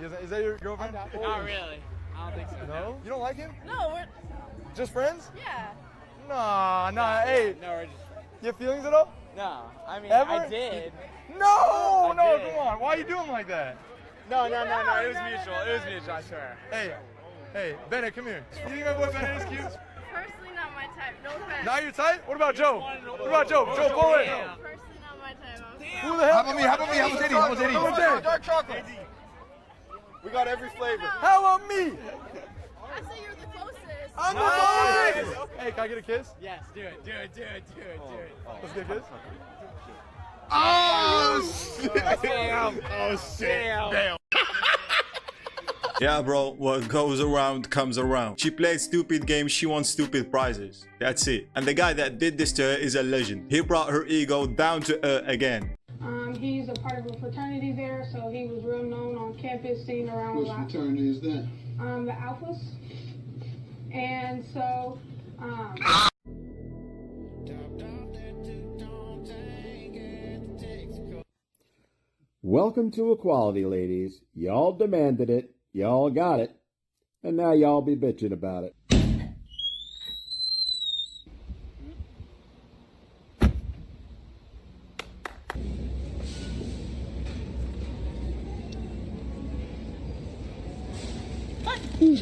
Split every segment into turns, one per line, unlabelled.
Is that your girlfriend?
Not really. I don't think so.
No? You don't like him?
No, we're...
Just friends?
Yeah.
Nah, hey.
No, we're just...
You have feelings at all?
No. I mean,
Ever?
I did.
No,
I did.
come on. Why are you doing like that?
No. It was mutual. It was mutual, I swear.
Hey, Bennett, come here. You think my boy Bennett is cute?
Personally not my type. No offense.
Not your type? What about Joe? What about Joe? Joe, pull in.
Personally not my type.
Who the hell?
How about me? How about JD?
Dark chocolate.
We got every flavor.
How about me?
I say you're the closest.
I'm the closest. Hey, can I get a kiss?
Yes, do it.
Let's get a kiss.
Oh, shit.
Damn.
Oh, shit. Damn.
Yeah, bro, what goes around comes around. She played stupid games, she won stupid prizes. That's it. And the guy that did this to her is a legend. He brought her ego down to earth again.
He's a part of a fraternity there, so he was real known on campus, seen around a lot.
Which fraternity is that?
The Alphas. And so,
Welcome to equality, ladies. Y'all demanded it, y'all got it, and now y'all be bitching about it.
I'm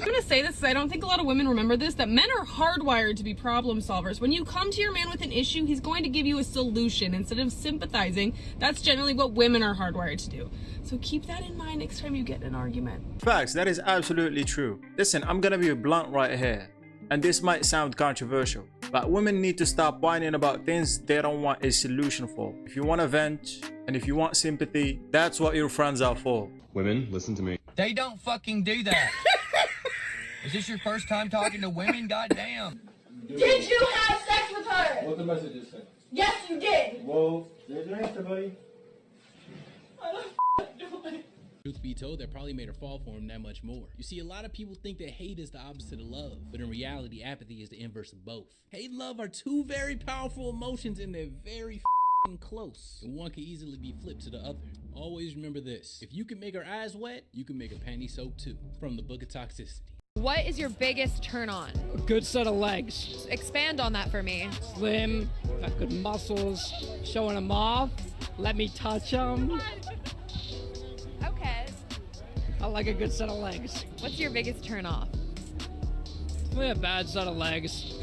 gonna say this because I don't think a lot of women remember this, that men are hardwired to be problem solvers. When you come to your man with an issue, he's going to give you a solution instead of sympathizing. That's generally what women are hardwired to do. So keep that in mind next time you get in an argument.
Facts, that is absolutely true. Listen, I'm gonna be blunt right here. And this might sound controversial, but women need to stop whining about things they don't want a solution for. If you want to vent, and if you want sympathy, that's what your friends are for.
Women, listen to me.
They don't fucking do that. Is this your first time talking to women? Goddamn.
Did you have sex with her?
What the messages say?
Yes, you did.
Whoa, there's your answer, buddy.
Truth be told, that probably made her fall for him that much more. You see, a lot of people think that hate is the opposite of love, but in reality, apathy is the inverse of both. Hate and love are two very powerful emotions, and they're very close, and one can easily be flipped to the other. Always remember this: if you can make her eyes wet, you can make her panties soak too. From the Book of Toxicity.
What is your biggest turn on?
A good set of legs.
Expand on that for me.
Slim, got good muscles, showing them off. Let me touch them.
Okay.
I like a good set of legs.
What's your biggest turn off?
We have a bad set of legs.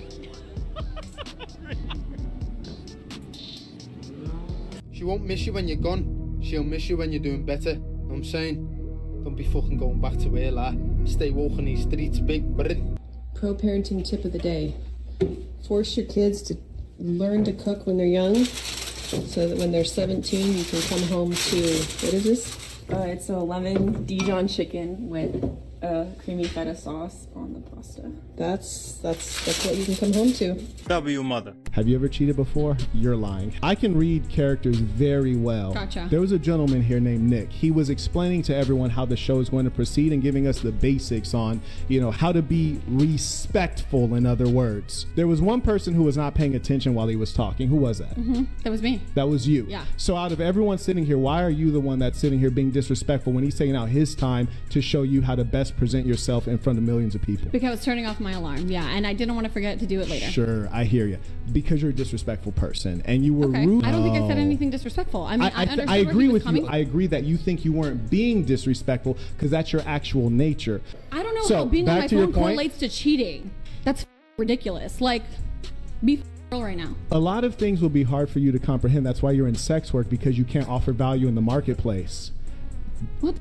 She won't miss you when you're gone. She'll miss you when you're doing better. Know what I'm saying? Don't be fucking going back to her, like. Stay walking these streets, big bird.
Pro-parenting tip of the day. Force your kids to learn to cook when they're young, so that when they're 17, you can come home to, what is this?
It's a lemon Dijon chicken with creamy feta sauce on the pasta.
That's what you can come home to.
W mother.
Have you ever cheated before? You're lying. I can read characters very well.
Gotcha.
There was a gentleman here named Nick. He was explaining to everyone how the show is going to proceed and giving us the basics on, how to be respectful, in other words. There was one person who was not paying attention while he was talking. Who was that?
That was me.
That was you.
Yeah.
So out of everyone sitting here, why are you the one that's sitting here being disrespectful when he's taking out his time to show you how to best present yourself in front of millions of people?
Because I was turning off my alarm, yeah, and I didn't want to forget to do it later.
Sure, I hear you. Because you're a disrespectful person, and you were rude.
I don't think I said anything disrespectful. I mean,
I agree with you. I agree that you think you weren't being disrespectful because that's your actual nature.
I don't know how being on my phone correlates to cheating. That's ridiculous. Like, be real right now.
A lot of things will be hard for you to comprehend. That's why you're in sex work, because you can't offer value in the marketplace.
What?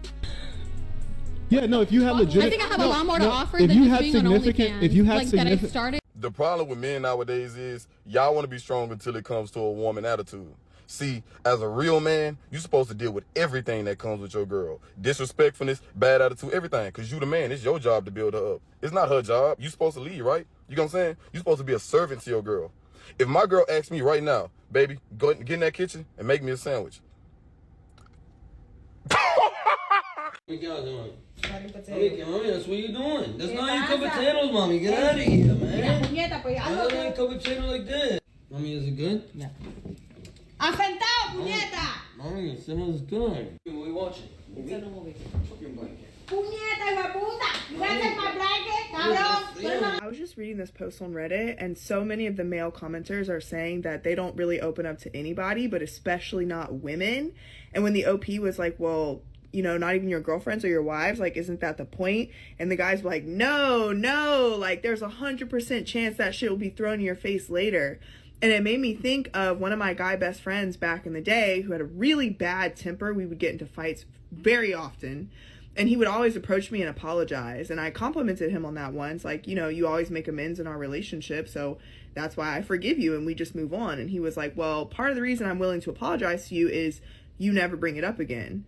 Yeah, no, if you had legitimate...
I think I have a lot more to offer than just being on OnlyFans.
If you had
like
significant...
that I started.
The problem with men nowadays is y'all want to be strong until it comes to a woman attitude. See, as a real man, you're supposed to deal with everything that comes with your girl. Disrespectfulness, bad attitude, everything. Because you the man. It's your job to build her up. It's not her job. You're supposed to lead, right? You know what I'm saying? You're supposed to be a servant to your girl. If my girl asks me right now, baby, go get in that kitchen and make me a sandwich.
What y'all doing? Mommy, that's what you doing. That's not your cup of potatoes, mommy. Get out of here, man. I don't like cup of potatoes like that. Mommy, is it good?
Yeah.
Más sentado, puñeta.
Mommy, it smells good. What are we watching?
It's in a movie.
Fucking blanket.
Puñeta, hijo puta. You guys take my blanket, cabrón.
I was just reading this post on Reddit, and so many of the male commenters are saying that they don't really open up to anybody, but especially not women. And when the OP was like, well, you know, not even your girlfriends or your wives, like, isn't that the point? And the guys were like, no, like, there's 100% chance that shit will be thrown in your face later. And it made me think of one of my guy best friends back in the day who had a really bad temper. We would get into fights very often, and he would always approach me and apologize. And I complimented him on that once, like, you know, you always make amends in our relationship, so that's why I forgive you and we just move on. And he was like, well, part of the reason I'm willing to apologize to you is you never bring it up again.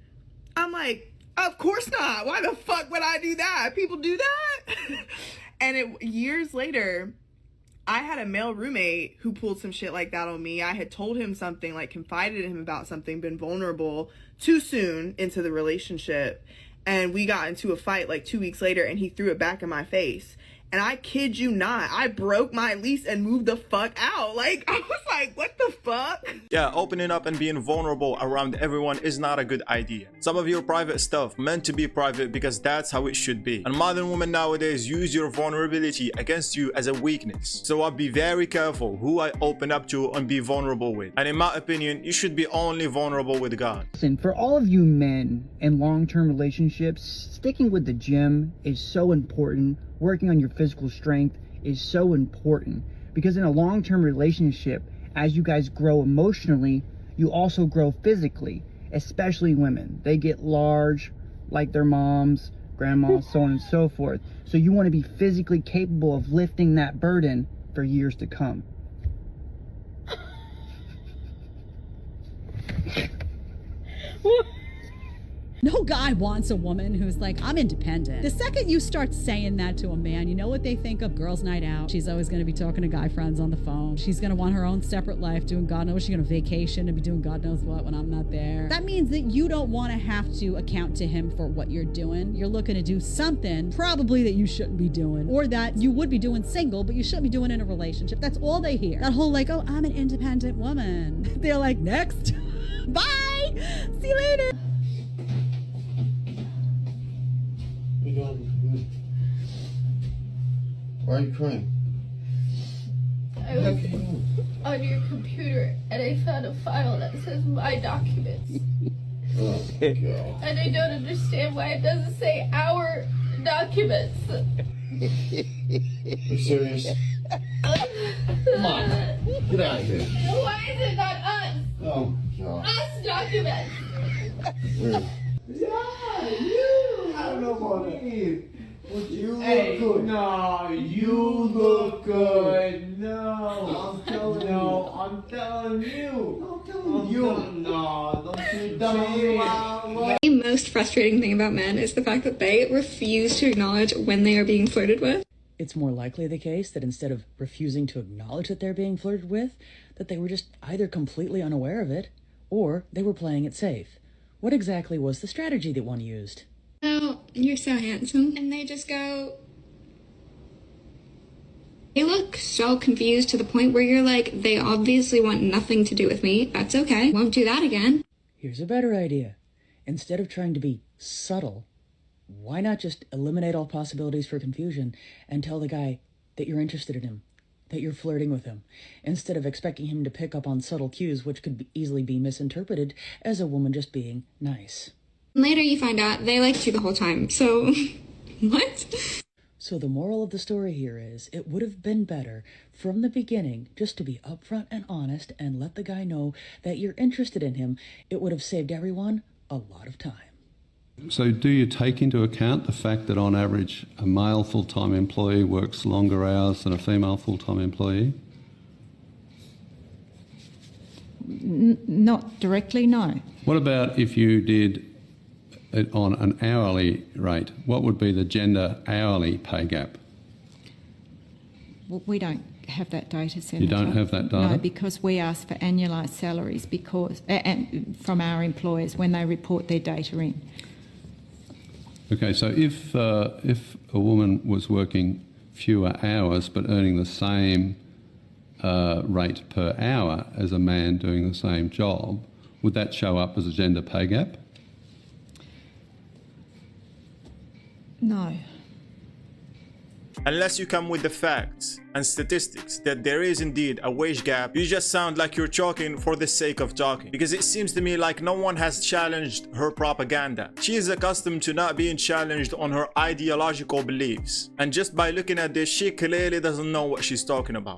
I'm like, of course not. Why the fuck would I do that? People do that? And years later, I had a male roommate who pulled some shit like that on me. I had told him something, like confided in him about something, been vulnerable too soon into the relationship. And we got into a fight like 2 weeks later, and he threw it back in my face. And I kid you not, I broke my lease and moved the fuck out. Like, I was like, what the fuck?
Yeah, opening up and being vulnerable around everyone is not a good idea. Some of your private stuff meant to be private because that's how it should be. And modern women nowadays use your vulnerability against you as a weakness. So I'll be very careful who I open up to and be vulnerable with. And in my opinion, you should be only vulnerable with God.
Listen, for all of you men in long-term relationships, sticking with the gym is so important. Working on your physical strength is so important, because in a long-term relationship, as you guys grow emotionally, you also grow physically, especially women. They get large like their moms, grandmas, so on and so forth. So you want to be physically capable of lifting that burden for years to come.
No guy wants a woman who's like, I'm independent. The second you start saying that to a man, you know what they think of? Girls' night out. She's always going to be talking to guy friends on the phone. She's going to want her own separate life, doing God knows. She's going to vacation and be doing God knows what when I'm not there. That means that you don't want to have to account to him for what you're doing. You're looking to do something probably that you shouldn't be doing, or that you would be doing single, but you shouldn't be doing in a relationship. That's all they hear. That whole like, oh, I'm an independent woman. They're like, next. Bye. See you later.
Why are you crying?
I was on your computer and I found a file that says my documents.
Oh, God.
And I don't understand why it doesn't say our documents.
Are you serious? Come on, get out of here.
Why is it not us?
Oh, God.
Us documents.
Where?
Yeah, you.
I don't know what it is. You
Hey,
look good.
no, you look good. No, I'm telling you. I'm telling you. I'm telling you. No, don't you tell me.
The most frustrating thing about men is the fact that they refuse to acknowledge when they are being flirted with.
It's more likely the case that instead of refusing to acknowledge that they're being flirted with, that they were just either completely unaware of it, or they were playing it safe. What exactly was the strategy that one used?
Oh, you're so handsome. And they just go... They look so confused to the point where you're like, they obviously want nothing to do with me. That's okay. Won't do that again.
Here's a better idea. Instead of trying to be subtle, why not just eliminate all possibilities for confusion and tell the guy that you're interested in him, that you're flirting with him, instead of expecting him to pick up on subtle cues which could easily be misinterpreted as a woman just being nice.
Later you find out they liked you the whole time, so... what?
So the moral of the story here is, it would have been better from the beginning just to be upfront and honest and let the guy know that you're interested in him. It would have saved everyone a lot of time.
So do you take into account the fact that on average a male full-time employee works longer hours than a female full-time employee?
Not directly, no.
What about if you did it on an hourly rate? What would be the gender hourly pay gap?
Well, we don't have that data, Senator.
You don't have that data?
No, because we ask for annualised salaries and from our employers when they report their data in.
Okay, so if a woman was working fewer hours but earning the same rate per hour as a man doing the same job, would that show up as a gender pay gap?
No.
Unless you come with the facts and statistics that there is indeed a wage gap, you just sound like you're talking for the sake of talking. Because it seems to me like no one has challenged her propaganda. She is accustomed to not being challenged on her ideological beliefs. And just by looking at this, she clearly doesn't know what she's talking about.